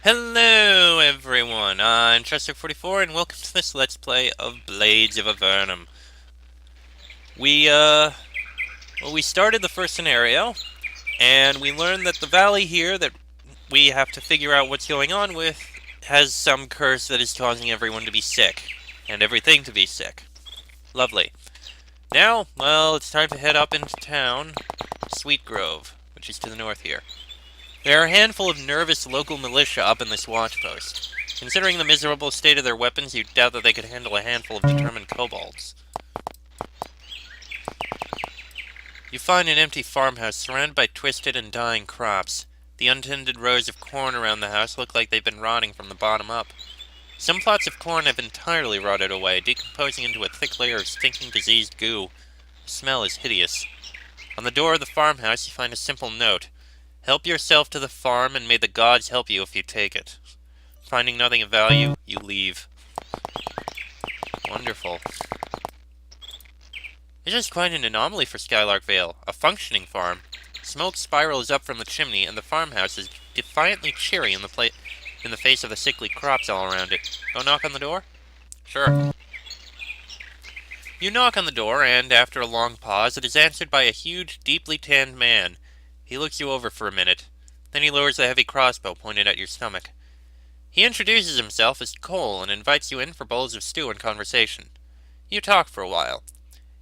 Hello everyone, I'm Chester44 and welcome to this Let's Play of Blades of Avernum. We started the first scenario, and we learned that the valley here that we have to figure out what's going on with has some curse that is causing everyone to be sick, and everything to be sick. Lovely. Now, well, it's time to head up into town, Sweetgrove, which is to the north here. There are a handful of nervous local militia up in this watchpost. Considering the miserable state of their weapons, you'd doubt that they could handle a handful of determined kobolds. You find an empty farmhouse surrounded by twisted and dying crops. The untended rows of corn around the house look like they've been rotting from the bottom up. Some plots of corn have entirely rotted away, decomposing into a thick layer of stinking diseased goo. The smell is hideous. On the door of the farmhouse you find a simple note. Help yourself to the farm, and may the gods help you if you take it. Finding nothing of value, you leave. Wonderful. This is quite an anomaly for Skylark Veil. A functioning farm. Smoke spirals up from the chimney, and the farmhouse is defiantly cheery in the face of the sickly crops all around it. Go knock on the door? Sure. You knock on the door, and after a long pause, it is answered by a huge, deeply tanned man. He looks you over for a minute. Then he lowers the heavy crossbow pointed at your stomach. He introduces himself as Cole and invites you in for bowls of stew and conversation. You talk for a while.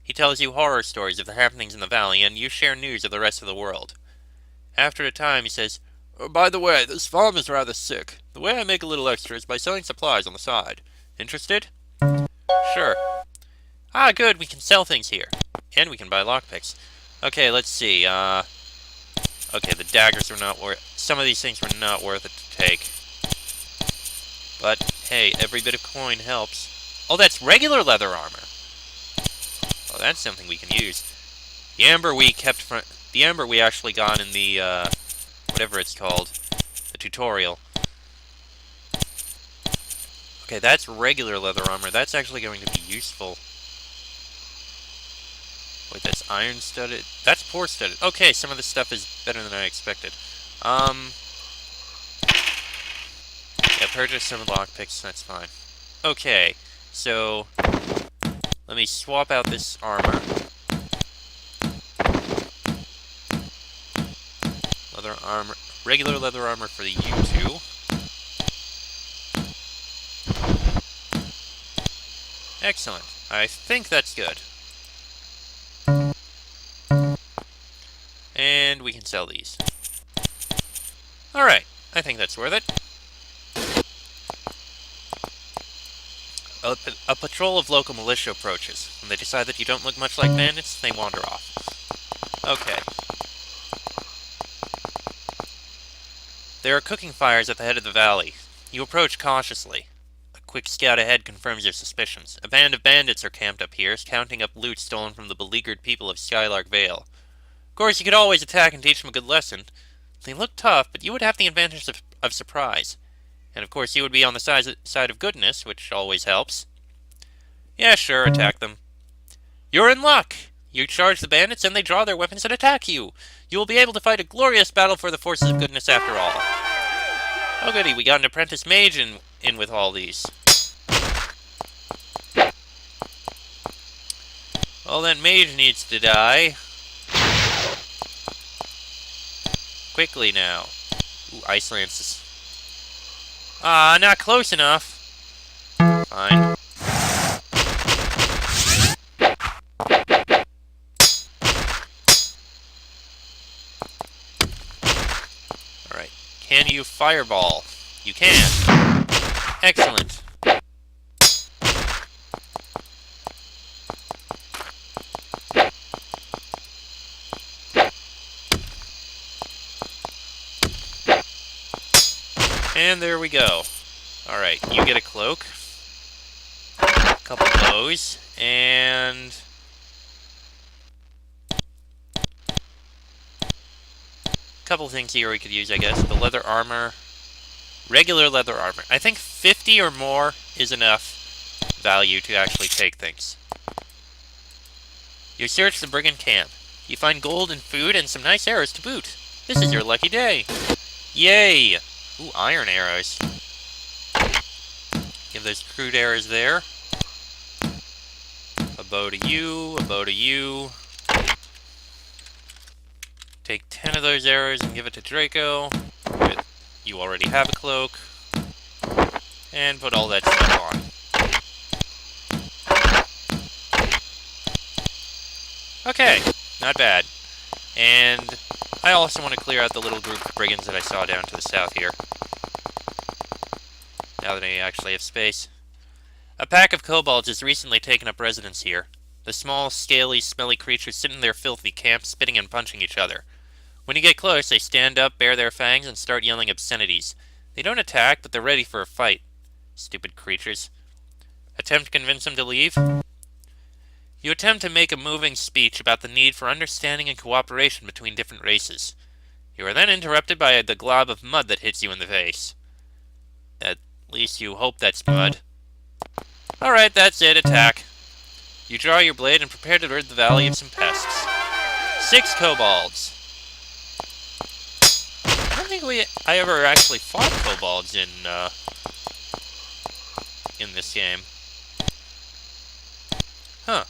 He tells you horror stories of the happenings in the valley, and you share news of the rest of the world. After a time, he says, By the way, this farm is rather sick. The way I make a little extra is by selling supplies on the side. Interested? Sure. Ah, good, we can sell things here. And we can buy lockpicks. Okay, let's see, Okay, the daggers were not worth... Some of these things were not worth it to take. But, hey, every bit of coin helps. Oh, that's regular leather armor! Oh, that's something we can use. The amber we kept from... The amber we actually got in the, whatever it's called. The tutorial. Okay, that's regular leather armor. That's actually going to be useful. Wait, that's iron-studded? That's poor-studded. Okay, some of this stuff is better than I expected. Yeah, purchase some lockpicks, that's fine. Okay, so... Let me swap out this armor. Leather armor... Regular leather armor for the U2. Excellent. I think that's good. And we can sell these. Alright, I think that's worth it. A patrol of local militia approaches. When they decide that you don't look much like bandits, they wander off. Okay. There are cooking fires at the head of the valley. You approach cautiously. A quick scout ahead confirms your suspicions. A band of bandits are camped up here, counting up loot stolen from the beleaguered people of Skylark Veil. Of course, you could always attack and teach them a good lesson. They look tough, but you would have the advantage of surprise. And of course, you would be on the side of goodness, which always helps. Yeah, sure, attack them. You're in luck! You charge the bandits, and they draw their weapons and attack you. You will be able to fight a glorious battle for the forces of goodness after all. Oh goody, we got an apprentice mage in with all these. Well, that mage needs to die. Quickly now. Ooh, ice lances. Ah, not close enough. Fine. Alright. Can you fireball? You can. Excellent. And there we go. Alright, you get a cloak. A couple of those. And... a couple things here we could use, I guess. The leather armor. Regular leather armor. I think 50 or more is enough value to actually take things. You search the brigand camp. You find gold and food and some nice arrows to boot. This is your lucky day. Yay! Ooh, iron arrows. Give those crude arrows there. A bow to you, a bow to you. Take 10 of those arrows and give it to Draco. You already have a cloak. And put all that stuff on. Okay, not bad. And I also want to clear out the little group of brigands that I saw down to the south here. Now that I actually have space. A pack of kobolds has recently taken up residence here. The small, scaly, smelly creatures sit in their filthy camp, spitting and punching each other. When you get close, they stand up, bare their fangs, and start yelling obscenities. They don't attack, but they're ready for a fight. Stupid creatures. Attempt to convince them to leave? You attempt to make a moving speech about the need for understanding and cooperation between different races. You are then interrupted by the glob of mud that hits you in the face. At least you hope that's mud. Alright, that's it, attack. You draw your blade and prepare to rid the valley of some pests. 6 kobolds. I don't think I ever actually fought kobolds in this game. Huh.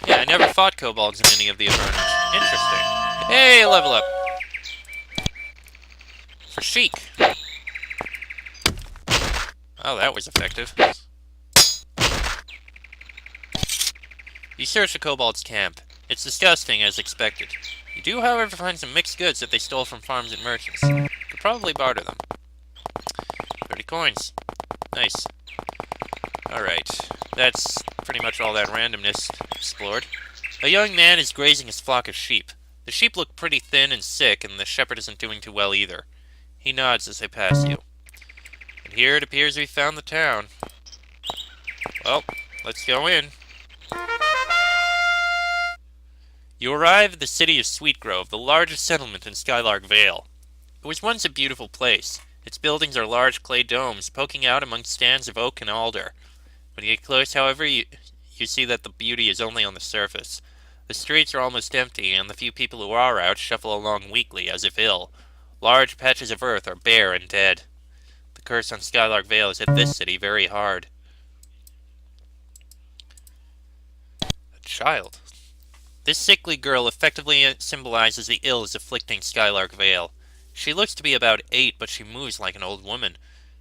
Yeah, I never fought kobolds in any of the Avernums. Interesting. Hey, level up. For Sheik. Oh, that was effective. You search the kobold's camp. It's disgusting, as expected. You do, however, find some mixed goods that they stole from farms and merchants. You could probably barter them. 30 coins. Nice. Alright. That's pretty much all that randomness explored. A young man is grazing his flock of sheep. The sheep look pretty thin and sick, and the shepherd isn't doing too well either. He nods as they pass you. And here it appears we found the town. Well, let's go in. You arrive at the city of Sweetgrove, the largest settlement in Skylark Veil. It was once a beautiful place. Its buildings are large clay domes, poking out among stands of oak and alder. When you get close, however, you see that the beauty is only on the surface. The streets are almost empty, and the few people who are out shuffle along weakly, as if ill. Large patches of earth are bare and dead. The curse on Skylark Veil has hit this city very hard. A child. This sickly girl effectively symbolizes the ills afflicting Skylark Veil. She looks to be about 8, but she moves like an old woman.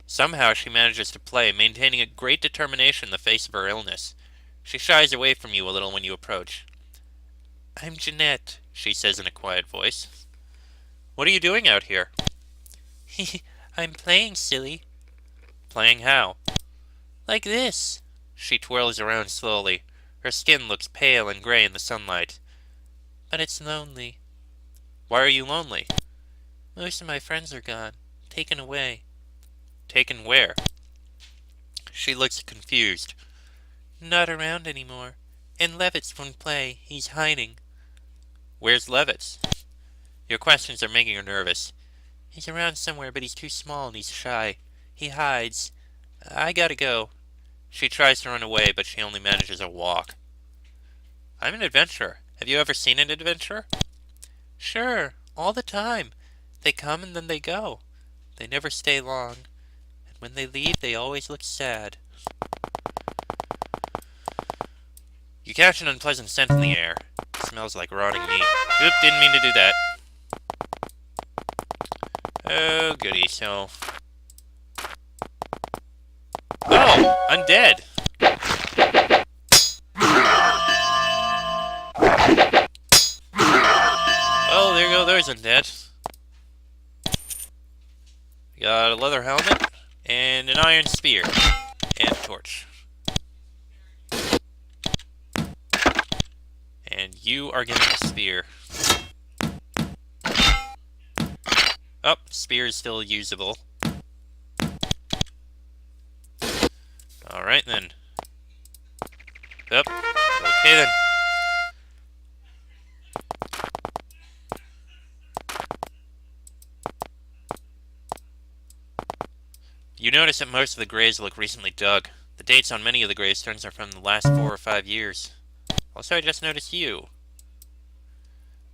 Somehow she manages to play, maintaining a great determination in the face of her illness. She shies away from you a little when you approach. "I'm Jeanette," she says in a quiet voice. "What are you doing out here?" "I'm playing, silly." "Playing how?" "Like this." She twirls around slowly. Her skin looks pale and gray in the sunlight. "But it's lonely." "Why are you lonely?" "Most of my friends are gone. Taken away." "Taken where?" She looks confused. "Not around anymore. And Levitz won't play. He's hiding." "Where's Levitz?" Your questions are making her nervous. "He's around somewhere, but he's too small and he's shy. He hides. I gotta go." She tries to run away, but she only manages a walk. "I'm an adventurer. Have you ever seen an adventurer?" "Sure, all the time. They come and then they go. They never stay long. And when they leave, they always look sad." You catch an unpleasant scent in the air. It smells like rotting meat. Oop, didn't mean to do that. Oh, goody, so... Oh, undead! Oh, there go those undead. We got a leather helmet, and an iron spear, and a torch. And you are getting a spear. Oh, spear is still usable. Alright then. Yep. Okay then. You notice that most of the graves look recently dug. The dates on many of the gravestones are from the last 4 or 5 years. Also, I just noticed you.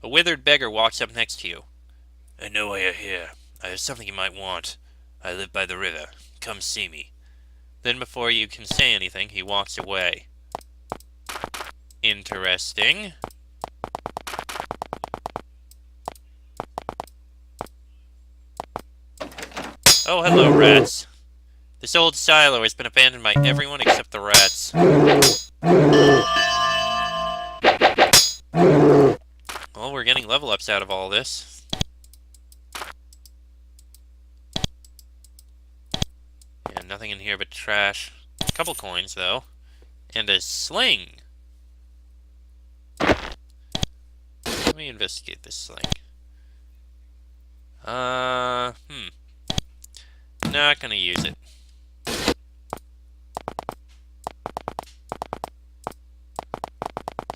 A withered beggar walks up next to you. "I know why you're here. I have something you might want. I live by the river. Come see me. Then before you can say anything, he walks away. Interesting. Oh, hello, rats. This old silo has been abandoned by everyone except the rats. Well, we're getting level ups out of all this. Yeah, nothing in here but trash. A couple coins, though. And a sling. Let me investigate this sling. Not gonna use it.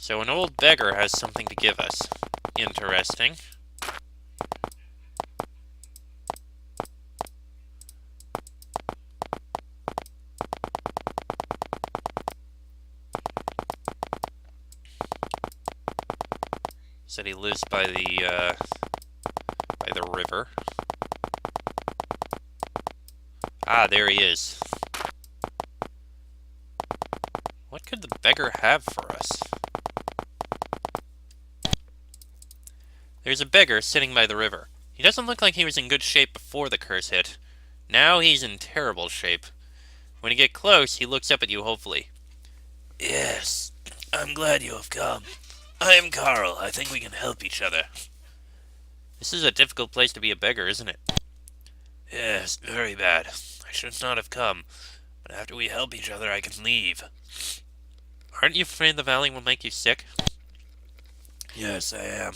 So an old beggar has something to give us. Interesting. Said he lives by the river. Ah, there he is. What could the beggar have for us? There's a beggar sitting by the river. He doesn't look like he was in good shape before the curse hit. Now he's in terrible shape. When you get close, he looks up at you hopefully. Yes, I'm glad you have come. I am Carl. I think we can help each other. This is a difficult place to be a beggar, isn't it? Yes, very bad. I should not have come, but after we help each other, I can leave. Aren't you afraid the valley will make you sick? Yes, I am.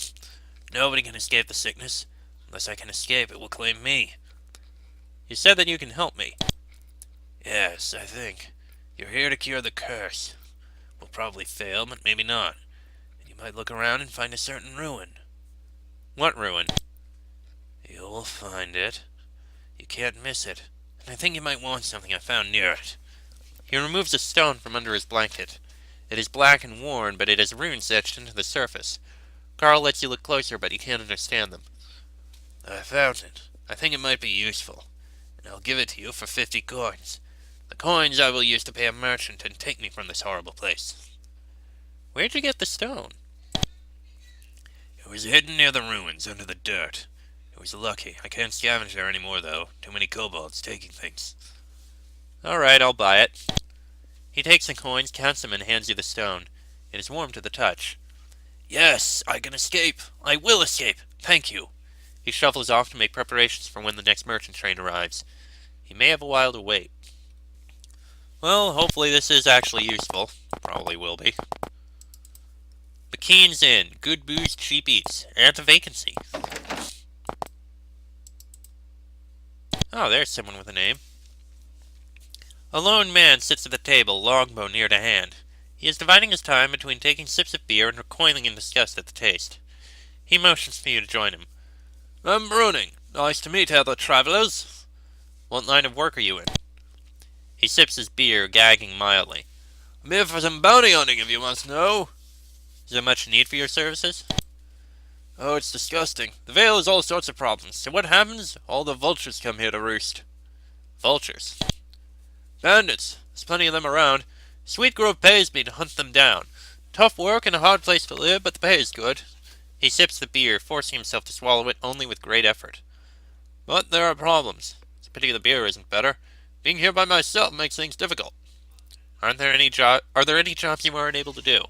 Nobody can escape the sickness. Unless I can escape, it will claim me. You said that you can help me. Yes, I think. You're here to cure the curse. We'll probably fail, but maybe not. And you might look around and find a certain ruin. What ruin? You'll find it. You can't miss it. And I think you might want something I found near it. He removes a stone from under his blanket. It is black and worn, but it has runes etched into the surface. Carl lets you look closer, but you can't understand them. I found it. I think it might be useful. And I'll give it to you for 50 coins. The coins I will use to pay a merchant and take me from this horrible place. Where'd you get the stone? It was hidden near the ruins, under the dirt. It was lucky. I can't scavenge there anymore, though. Too many kobolds taking things. Alright, I'll buy it. He takes the coins, counts them, and hands you the stone. It is warm to the touch. Yes, I can escape. I will escape. Thank you. He shuffles off to make preparations for when the next merchant train arrives. He may have a while to wait. Well, hopefully this is actually useful. Probably will be. McKean's Inn. Good booze, cheap eats. And a vacancy. Oh, there's someone with a name. A lone man sits at the table, longbow near to hand. He is dividing his time between taking sips of beer and recoiling in disgust at the taste. He motions for you to join him. I'm Bruning. Nice to meet other travelers. What line of work are you in? He sips his beer, gagging mildly. I'm here for some bounty hunting, if you must know. Is there much need for your services? Oh, it's disgusting. The Vale has all sorts of problems. So what happens? All the vultures come here to roost. Vultures? Bandits. There's plenty of them around. Sweetgrove pays me to hunt them down. Tough work and a hard place to live, but the pay is good. He sips the beer, forcing himself to swallow it only with great effort. But there are problems. It's a pity the beer isn't better. Being here by myself makes things difficult. Are there any jobs you aren't able to do?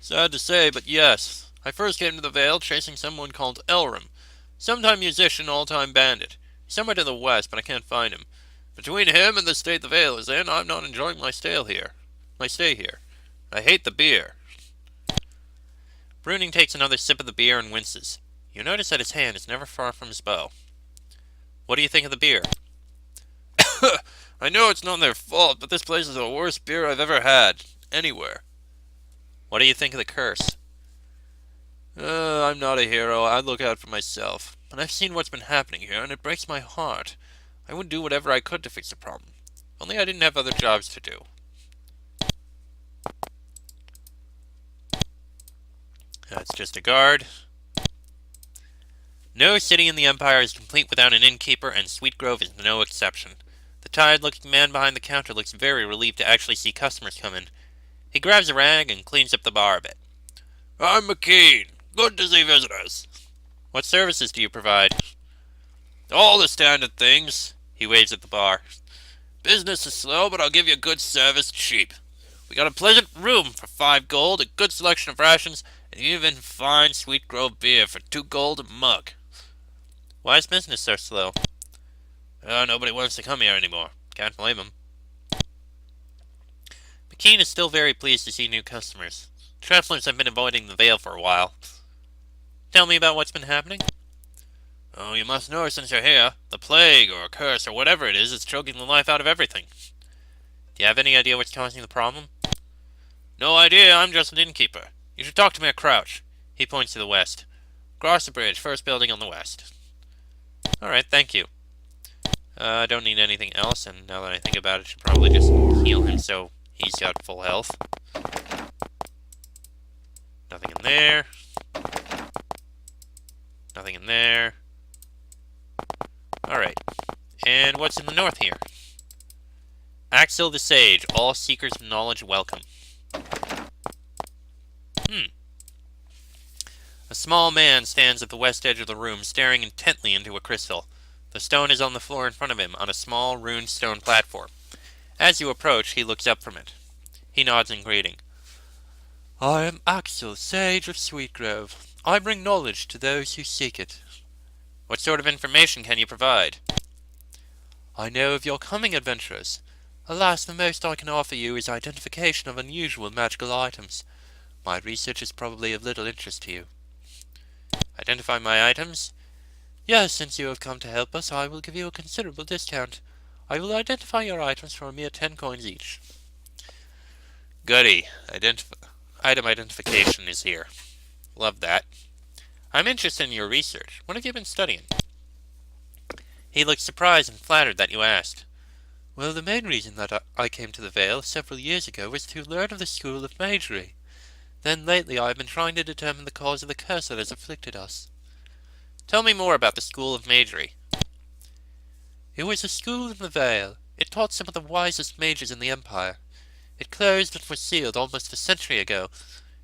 Sad to say, but yes. I first came to the Vale chasing someone called Avernum. Sometime musician, all-time bandit. He's somewhere to the west, but I can't find him. Between him and the state the Vale is in, I'm not enjoying my stay here. I hate the beer. Bruning takes another sip of the beer and winces. You notice that his hand is never far from his bow. What do you think of the beer? I know it's not their fault, but this place is the worst beer I've ever had. Anywhere. What do you think of the curse? I'm not a hero. I look out for myself. But I've seen what's been happening here, and it breaks my heart. I would do whatever I could to fix the problem. Only I didn't have other jobs to do. That's just a guard. No city in the Empire is complete without an innkeeper, and Sweetgrove is no exception. The tired-looking man behind the counter looks very relieved to actually see customers come in. He grabs a rag and cleans up the bar a bit. I'm McKean. Good to see visitors. What services do you provide? All the standard things. He waves at the bar. Business is slow, but I'll give you a good service cheap. We got a pleasant room for 5 gold, a good selection of rations, and even fine Sweetgrove beer for 2 gold a mug. Why is business so slow? Nobody wants to come here anymore. Can't blame them. McKean is still very pleased to see new customers. Travelers have been avoiding the Veil for a while. Tell me about what's been happening. Oh, you must know since you're here. The plague, or curse, or whatever it is choking the life out of everything. Do you have any idea what's causing the problem? No idea, I'm just an innkeeper. You should talk to me at Crouch. He points to the west. Cross the bridge, first building on the west. Alright, thank you. I don't need anything else, and now that I think about it, I should probably just heal him so he's got full health. Nothing in there. Nothing in there. Alright. And what's in the north here? Axel the Sage. All seekers of knowledge welcome. A small man stands at the west edge of the room, staring intently into a crystal. The stone is on the floor in front of him, on a small runed stone platform. As you approach, he looks up from it. He nods in greeting. I am Axel, Sage of Sweetgrove. I bring knowledge to those who seek it. What sort of information can you provide? I know of your coming adventurers. Alas, the most I can offer you is identification of unusual magical items. My research is probably of little interest to you. Identify my items? Yes, since you have come to help us, I will give you a considerable discount. I will identify your items for a mere 10 coins each. Goody. Item identification is here. Love that. I'm interested in your research. What have you been studying? He looks surprised and flattered that you asked. Well, the main reason that I came to the Vale several years ago was to learn of the School of Magery. Then lately I have been trying to determine the cause of the curse that has afflicted us. Tell me more about the School of Magery. It was a school in the Vale. It taught some of the wisest mages in the Empire. It closed and was sealed almost a century ago.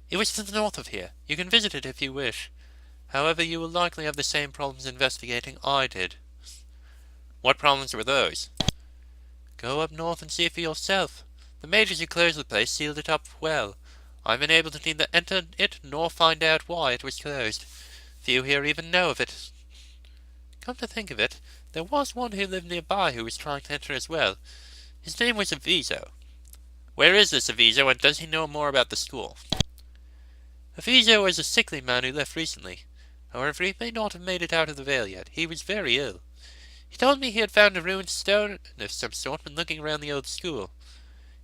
It was to the north of here. You can visit it if you wish. However, you will likely have the same problems investigating I did. What problems were those? Go up north and see it for yourself. The mages who closed the place sealed it up well. I've been able to neither enter it nor find out why it was closed. Few here even know of it. Come to think of it, there was one who lived nearby who was trying to enter as well. His name was Aviso. Where is this Aviso, and does he know more about the school? Aviso was a sickly man who left recently. However, he may not have made it out of the Vale yet. He was very ill. He told me he had found a ruined stone of some sort when looking around the old school.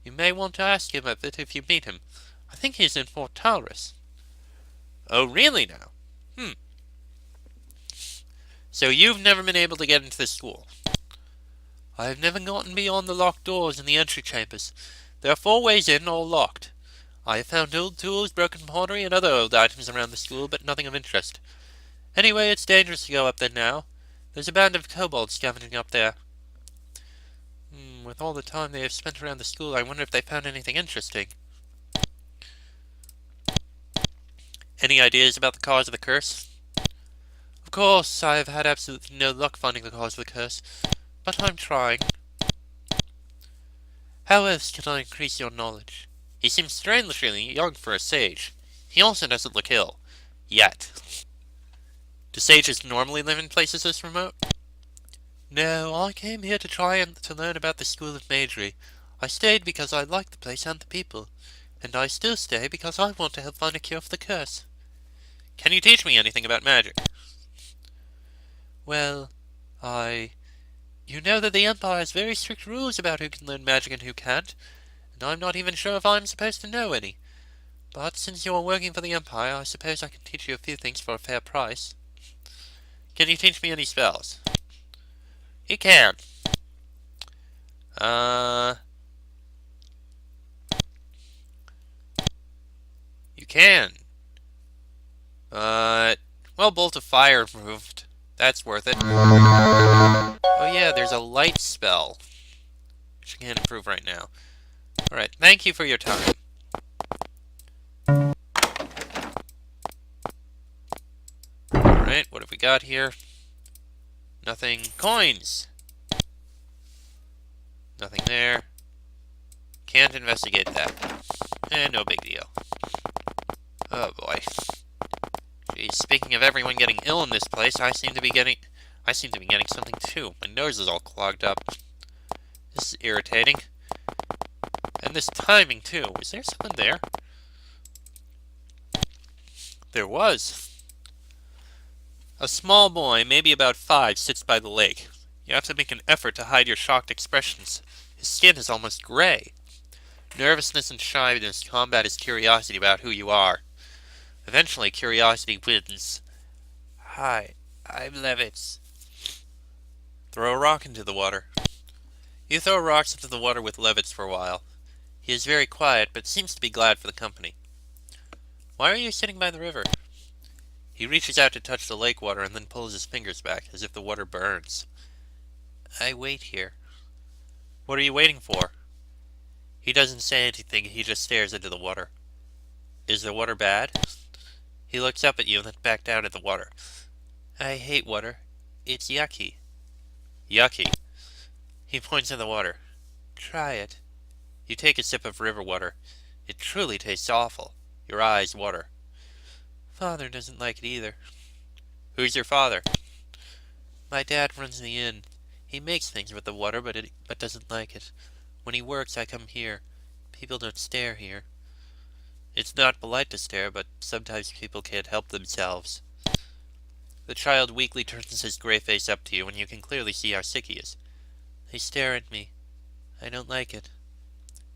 You may want to ask him of it if you meet him. I think he is in Fort Taurus. Oh, really now? So you've never been able to get into this school? I have never gotten beyond the locked doors in the entry chambers. There are 4 ways in, all locked. I have found old tools, broken pottery, and other old items around the school, but nothing of interest. Anyway, it's dangerous to go up there now. There's a band of kobolds scavenging up there. With all the time they have spent around the school, I wonder if they found anything interesting. Any ideas about the cause of the curse? Of course, I have had absolutely no luck finding the cause of the curse, but I'm trying. How else can I increase your knowledge? He seems strangely young for a sage. He also doesn't look ill. Yet. Do sages normally live in places this remote? No, I came here to try to learn about the School of Magery. I stayed because I like the place and the people, and I still stay because I want to help find a cure for the curse. Can you teach me anything about magic? Well, You know that the Empire has very strict rules about who can learn magic and who can't, and I'm not even sure if I'm supposed to know any. But since you're working for the Empire, I suppose I can teach you a few things for a fair price. Can you teach me any spells? You can. You can. Well, Bolt of Fire removed. That's worth it. Oh yeah, there's a light spell, which I can't improve right now. Alright, thank you for your time. Alright, what have we got here? Nothing. Coins! Nothing there. Can't investigate that. No big deal. Oh boy. Geez, speaking of everyone getting ill in this place, I seem to be getting something too. My nose is all clogged up. This is irritating. And this timing too. Was there someone there? There was. A small boy, maybe about 5, sits by the lake. You have to make an effort to hide your shocked expressions. His skin is almost gray. Nervousness and shyness combat his curiosity about who you are. Eventually, curiosity wins. Hi, I'm Levitz. Throw a rock into the water. You throw rocks into the water with Levitz for a while. He is very quiet, but seems to be glad for the company. Why are you sitting by the river? He reaches out to touch the lake water and then pulls his fingers back, as if the water burns. I wait here. What are you waiting for? He doesn't say anything, he just stares into the water. Is the water bad? He looks up at you and then back down at the water. I hate water. It's yucky. Yucky. He points in the water. Try it. You take a sip of river water. It truly tastes awful. Your eyes water. Father doesn't like it either. Who's your father? My dad runs the inn. He makes things with the water, but doesn't like it. When he works, I come here. People don't stare here. It's not polite to stare, but sometimes people can't help themselves. The child weakly turns his gray face up to you, and you can clearly see how sick he is. They stare at me. I don't like it.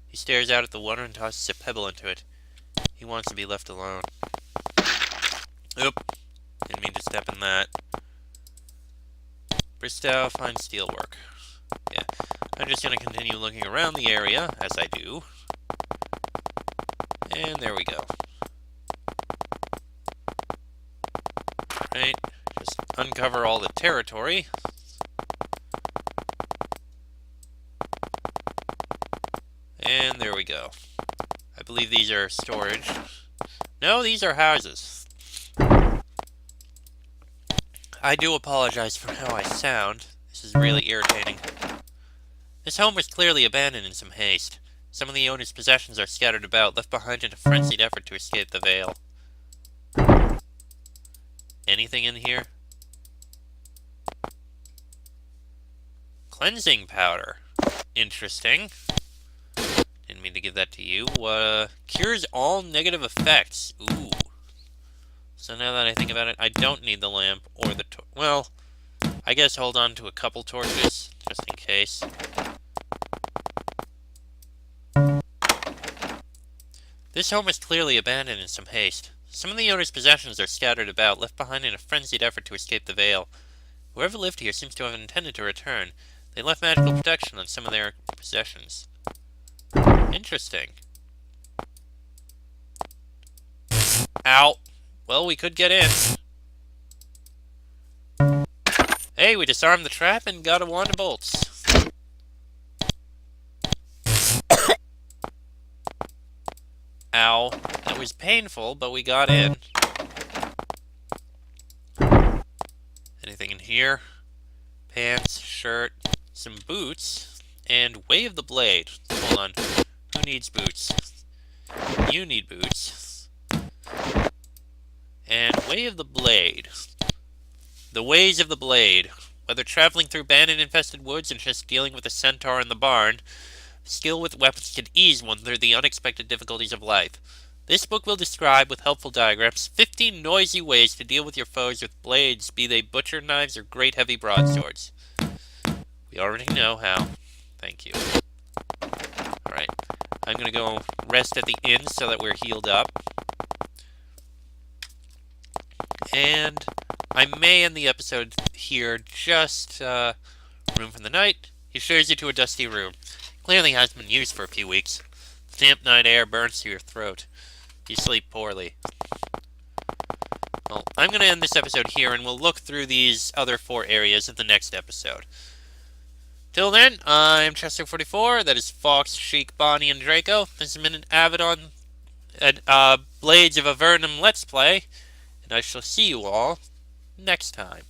He stares out at the water and tosses a pebble into it. He wants to be left alone. Oop. Didn't mean to step in that. Bristow, fine steelwork. Yeah. I'm just going to continue looking around the area, as I do. And there we go. Right. Just uncover all the territory. And there we go. I believe these are storage. No, these are houses. I do apologize for how I sound. This is really irritating. This home was clearly abandoned in some haste. Some of the owner's possessions are scattered about, left behind in a frenzied effort to escape the veil. Anything in here? Cleansing powder. Interesting. Didn't mean to give that to you. Cures all negative effects. Ooh. So now that I think about it, I don't need the lamp or the well, I guess hold on to a couple torches, just in case. This home is clearly abandoned in some haste. Some of the owner's possessions are scattered about, left behind in a frenzied effort to escape the veil. Whoever lived here seems to have intended to return. They left magical protection on some of their possessions. Interesting. Ow. Well, we could get in. Hey, we disarmed the trap and got a wand of bolts. Ow. That was painful, but we got in. Anything in here? Pants, shirt, some boots, and Wave the Blade. Hold on. Who needs boots? You need boots. And Wave the Blade. The ways of the blade. Whether traveling through bandit-infested woods and just dealing with a centaur in the barn, skill with weapons can ease one through the unexpected difficulties of life. This book will describe, with helpful diagrams, 15 noisy ways to deal with your foes with blades, be they butcher knives or great heavy broadswords. We already know how. Thank you. Alright. I'm gonna go rest at the inn so that we're healed up. And I may end the episode here, just room for the night. He shows you to a dusty room. Clearly hasn't been used for a few weeks. The damp night air burns through your throat. You sleep poorly. Well, I'm going to end this episode here, and we'll look through these other 4 areas in the next episode. Till then, I'm Chester44. That is Fox, Sheik, Bonnie, and Draco. This has been an Avedon Blades of Avernum Let's Play, and I shall see you all next time.